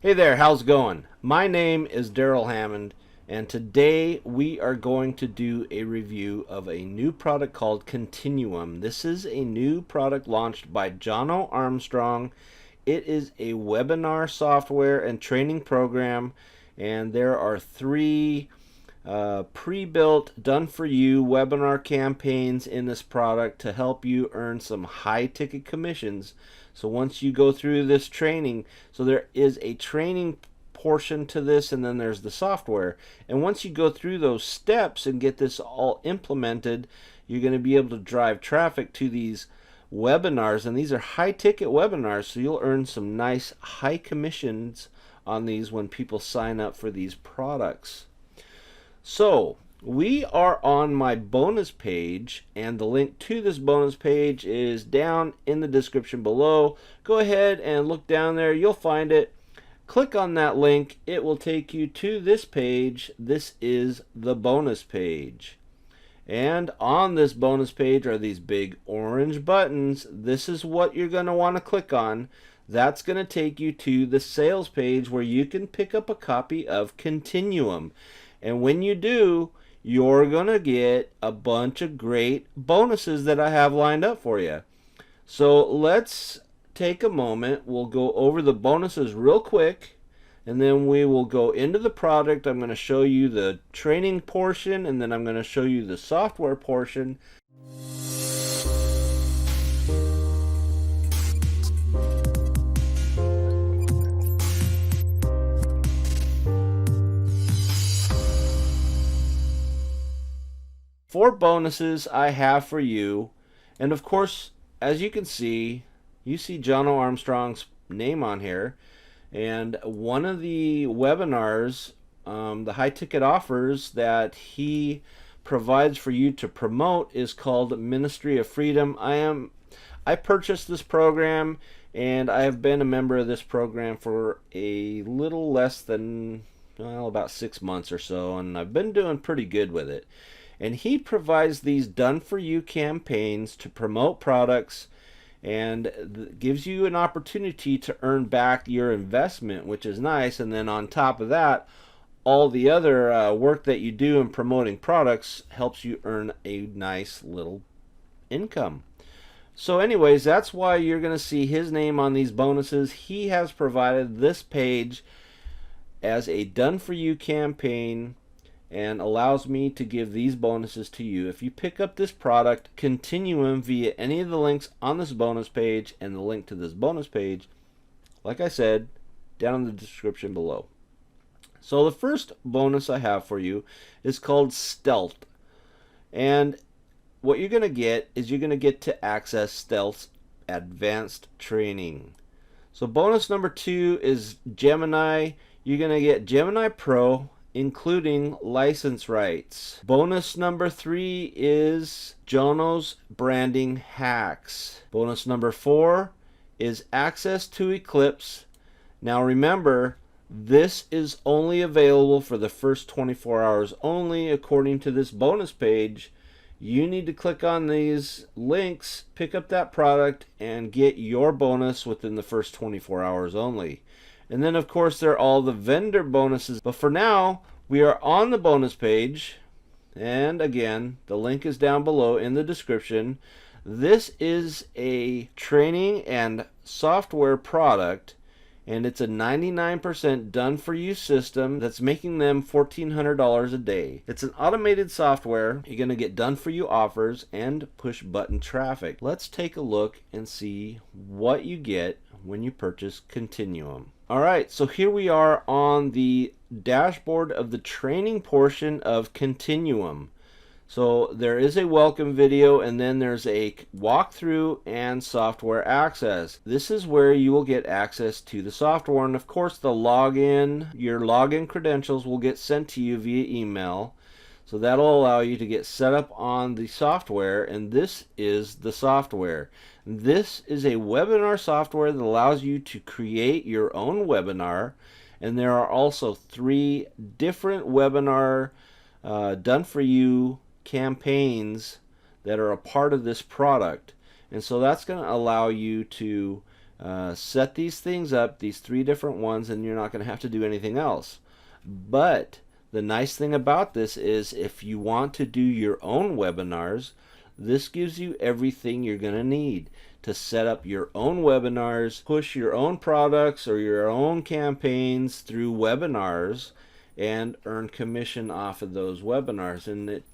Hey there, how's it going? My name is Darrell Hammond, and today we are going to do a review of a new product called Continuum. This is a new product launched by Jono Armstrong. It is a webinar software and training program, and there are three pre-built, done-for-you webinar campaigns in this product to help you earn some high-ticket commissions. So once you go through this training, so there is a training portion to this, and then there's the software. And once you go through those steps and get this all implemented, you're going to be able to drive traffic to these webinars, and these are high-ticket webinars, so you'll earn some nice high commissions on these when people sign up for these products. So we are on my bonus page, and the link to this bonus page is down in the description below. Go ahead and look down there, you'll find it. Click on that link, it will take you to this page. This is the bonus page. And on this bonus page are these big orange buttons. This is what you're going to want to click on. That's going to take you to the sales page where you can pick up a copy of Continuum. And when you do, you're going to get a bunch of great bonuses that I have lined up for you. So let's take a moment. We'll go over the bonuses real quick, and then we will go into the product. I'm going to show you the training portion, and then I'm going to show you the software portion. Four bonuses I have for you, and of course, as you can see, you see Jono Armstrong's name on here, and one of the webinars, the high ticket offers that he provides for you to promote is called Ministry of Freedom. I purchased this program, and I have been a member of this program for a little less than, well, about 6 months or so, and I've been doing pretty good with it. And he provides these done-for-you campaigns to promote products, and gives you an opportunity to earn back your investment, which is nice. And then on top of that, all the other work that you do in promoting products helps you earn a nice little income. So anyways, that's why you're going to see his name on these bonuses. He has provided this page as a done-for-you campaign and allows me to give these bonuses to you. If you pick up this product, Continuum, via any of the links on this bonus page and the link to this bonus page, like I said, down in the description below. So the first bonus I have for you is called Stealth. And what you're going to get is you're going to get to access Stealth's advanced training. So bonus number 2 is Gemini. You're going to get Gemini Pro, including license rights. Bonus number 3 is Jono's branding hacks. Bonus number 4 is access to Eclipse. Now remember, this is only available for the first 24 hours only according to this bonus page. You need to click on these links, pick up that product, and get your bonus within the first 24 hours only. And then of course there are all the vendor bonuses. But for now, we are on the bonus page, and again, the link is down below in the description. This is a training and software product, and it's a 99% done-for-you system that's making them $1,400 a day. It's an automated software. You're going to get done-for-you offers and push-button traffic. Let's take a look and see what you get when you purchase Continuum. Alright, so here we are on the dashboard of the training portion of Continuum. So there is a welcome video, and then there's a walkthrough and software access. This is where you will get access to the software, and of course the login, your login credentials will get sent to you via email. So that'll allow you to get set up on the software, and this is the software. This is a webinar software that allows you to create your own webinar, and there are also 3 different webinar done-for-you campaigns that are a part of this product. And so that's going to allow you to Set these things up, these 3 different ones, and you're not going to have to do anything else. But the nice thing about this is if you want to do your own webinars, this gives you everything you're going to need to set up your own webinars, push your own products or your own campaigns through webinars, and earn commission off of those webinars. And it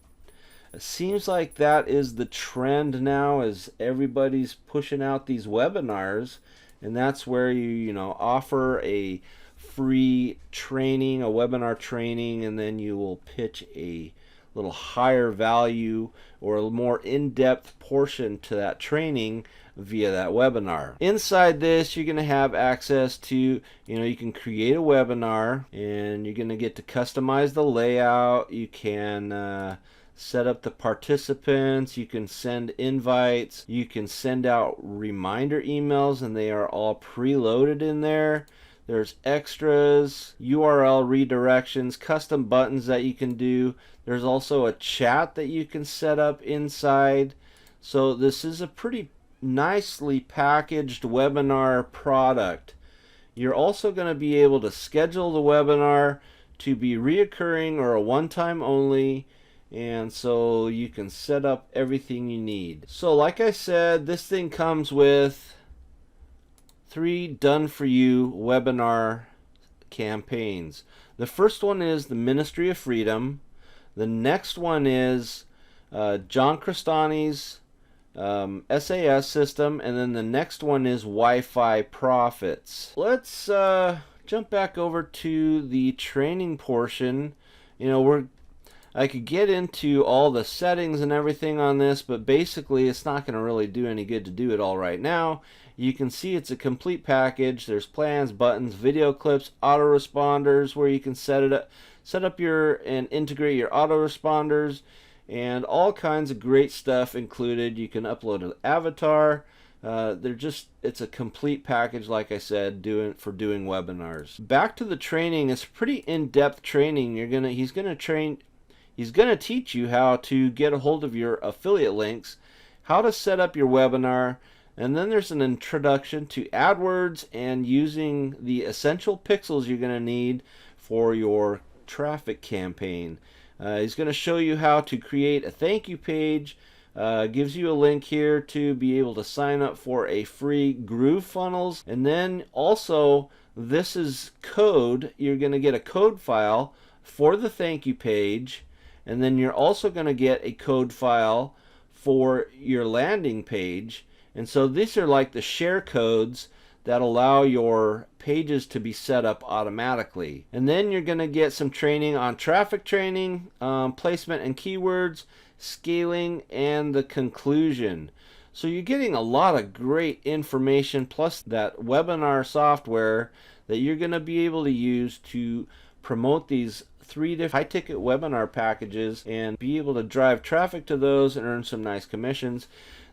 seems like that is the trend now, as everybody's pushing out these webinars, and that's where you offer a free training, a webinar training, and then you will pitch a little higher value or a more in-depth portion to that training via that webinar. Inside this, you're going to have access to, you can create a webinar, and you're going to get to customize the layout. You can set up the participants, you can send invites, you can send out reminder emails, and they are all preloaded in there. There's extras, URL redirections, custom buttons that you can do. There's also a chat that you can set up inside. So this is a pretty nicely packaged webinar product. You're also going to be able to schedule the webinar to be reoccurring or a one-time only, and so you can set up everything you need. So like I said, this thing comes with 3 done-for-you webinar campaigns. The first one is the Ministry of Freedom. The next one is John Crestani's SAS system, and then the next one is Wi-Fi Profits. Let's jump back over to the training portion. I could get into all the settings and everything on this, but basically it's not going to really do any good to do it all right now. You can see it's a complete package. There's plans, buttons, video clips, autoresponders where you can set up and integrate your autoresponders, and all kinds of great stuff included. You can upload an avatar. It's a complete package, like I said, for doing webinars. Back to the training. It's pretty in-depth training. He's going to teach you how to get a hold of your affiliate links, how to set up your webinar, and then there's an introduction to AdWords and using the essential pixels you're going to need for your traffic campaign. He's going to show you how to create a thank you page, gives you a link here to be able to sign up for a free Groove Funnels, and then also this is code. You're going to get a code file for the thank you page, and then you're also going to get a code file for your landing page. And so these are like the share codes that allow your pages to be set up automatically. And then you're going to get some training on traffic training, placement and keywords, scaling, and the conclusion. So you're getting a lot of great information, plus that webinar software that you're going to be able to use to promote these 3 different high-ticket webinar packages and be able to drive traffic to those and earn some nice commissions.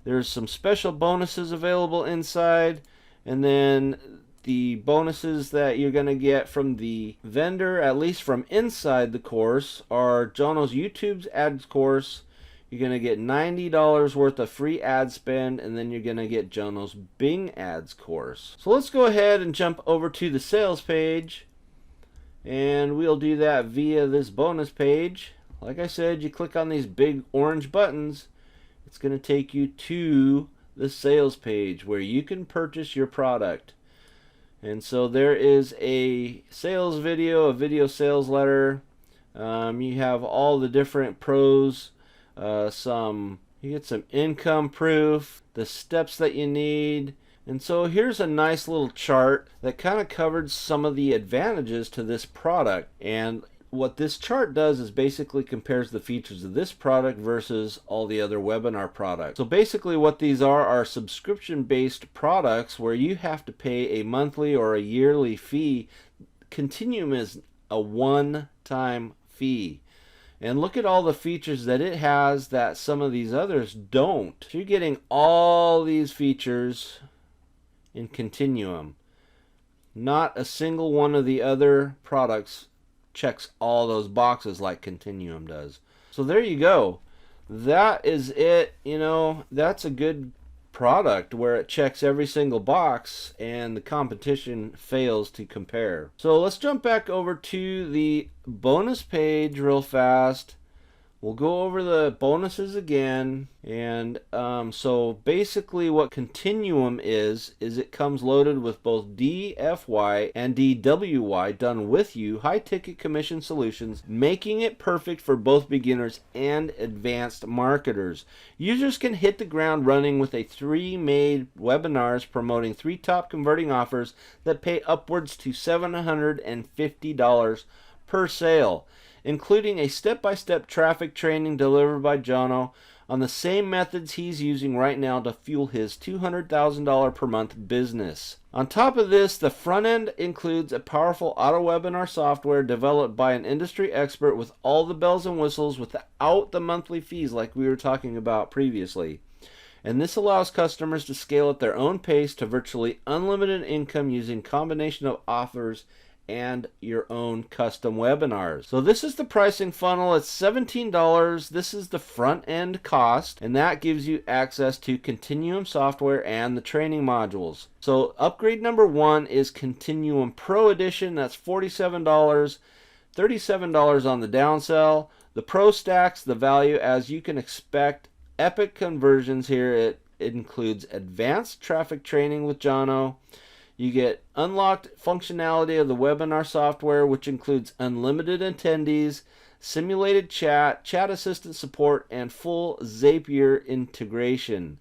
There's some special bonuses available inside, and then the bonuses that you're going to get from the vendor, at least from inside the course, are Jono's YouTube's ads course. You're going to get $90 worth of free ad spend, and then you're going to get Jono's Bing ads course. So let's go ahead and jump over to the sales page, and we'll do that via this bonus page. Like I said, you click on these big orange buttons. It's going to take you to the sales page where you can purchase your product. And so there is a sales video, a video sales letter. You have all the different pros. You get some income proof, the steps that you need. And so here's a nice little chart that kind of covered some of the advantages to this product. And what this chart does is basically compares the features of this product versus all the other webinar products. So basically what these are subscription-based products where you have to pay a monthly or a yearly fee. Continuum is a one-time fee. And look at all the features that it has that some of these others don't. So you're getting all these features in Continuum. Not a single one of the other products checks all those boxes like Continuum does. So there you go. That is it. That's a good product where it checks every single box and the competition fails to compare. So let's jump back over to the bonus page real fast. We'll go over the bonuses again, and so basically what Continuum is it comes loaded with both DFY and DWY done with you, high ticket commission solutions, making it perfect for both beginners and advanced marketers. Users can hit the ground running with 3 made webinars promoting 3 top converting offers that pay upwards to $750 per sale, including a step-by-step traffic training delivered by Jono on the same methods he's using right now to fuel his $200,000 per month business. On top of this, the front end includes a powerful auto webinar software developed by an industry expert with all the bells and whistles without the monthly fees like we were talking about previously. And this allows customers to scale at their own pace to virtually unlimited income using a combination of offers and your own custom webinars. So this is the pricing funnel. It's $17. This is the front end cost, and that gives you access to Continuum software and the training modules. So upgrade number 1 is Continuum Pro Edition. That's $47, $37 on the downsell. The Pro stacks the value as you can expect. Epic conversions here. It includes advanced traffic training with Jono. You get unlocked functionality of the webinar software, which includes unlimited attendees, simulated chat, chat assistant support, and full Zapier integration.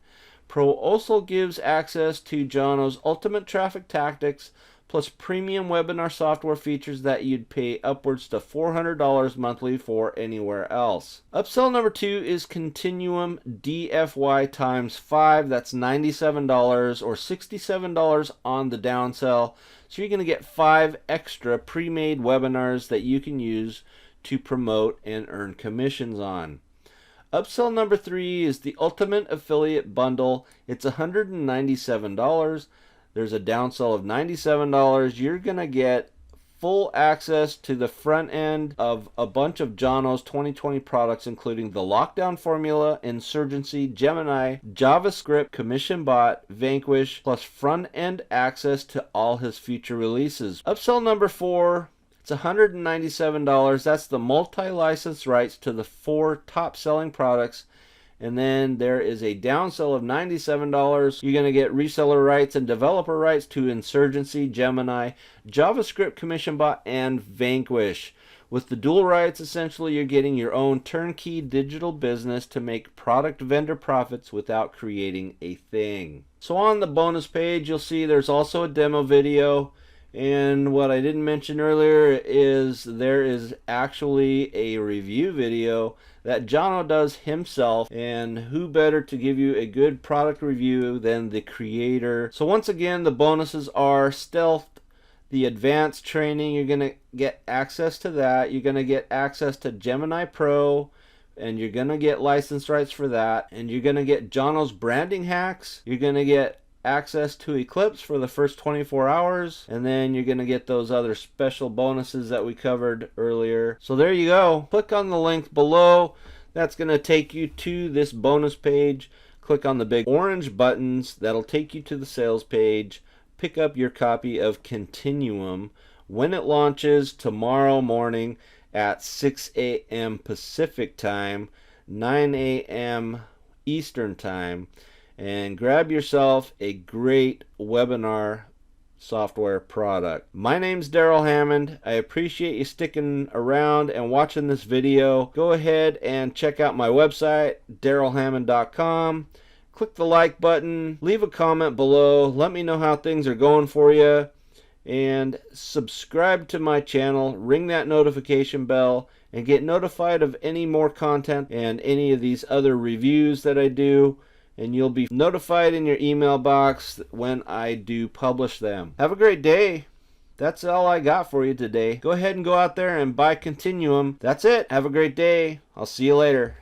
Pro also gives access to Jono's ultimate traffic tactics, plus premium webinar software features that you'd pay upwards to $400 monthly for anywhere else. Upsell number 2 is Continuum DFY times 5. That's $97 or $67 on the downsell. So you're going to get 5 extra pre-made webinars that you can use to promote and earn commissions on. Upsell number 3 is the Ultimate Affiliate Bundle. It's $197. There's a downsell of $97. You're going to get full access to the front end of a bunch of Jono's 2020 products, including the Lockdown Formula, Insurgency, Gemini, JavaScript, Commission Bot, Vanquish, plus front end access to all his future releases. Upsell number 4, it's $197. That's the multi-license rights to the 4 top selling products. And then there is a downsell of $97. You're going to get reseller rights and developer rights to Insurgency, Gemini, JavaScript, Commission Bot, and Vanquish. With the dual rights, essentially, you're getting your own turnkey digital business to make product vendor profits without creating a thing. So on the bonus page, you'll see there's also a demo video. And what I didn't mention earlier is there is actually a review video that Jono does himself, and who better to give you a good product review than the creator. So once again, the bonuses are Stealth, the advanced training. You're going to get access to that. You're going to get access to Gemini Pro, and you're going to get license rights for that. And you're going to get Jono's branding hacks. You're going to get access to Eclipse for the first 24 hours, and then you're going to get those other special bonuses that we covered earlier. So there you go. Click on the link below. That's going to take you to this bonus page. Click on the big orange buttons. That'll take you to the sales page. Pick up your copy of Continuum when it launches tomorrow morning at 6 a.m. Pacific time, 9 a.m. Eastern time. And grab yourself a great webinar software product. My name's Darrell Hammond. I appreciate you sticking around and watching this video. Go ahead and check out my website, darrellhammond.com. Click the like button, leave a comment below, let me know how things are going for you, and subscribe to my channel, ring that notification bell, and get notified of any more content and any of these other reviews that I do. And you'll be notified in your email box when I do publish them. Have a great day. That's all I got for you today. Go ahead and go out there and buy Continuum. That's it. Have a great day. I'll see you later.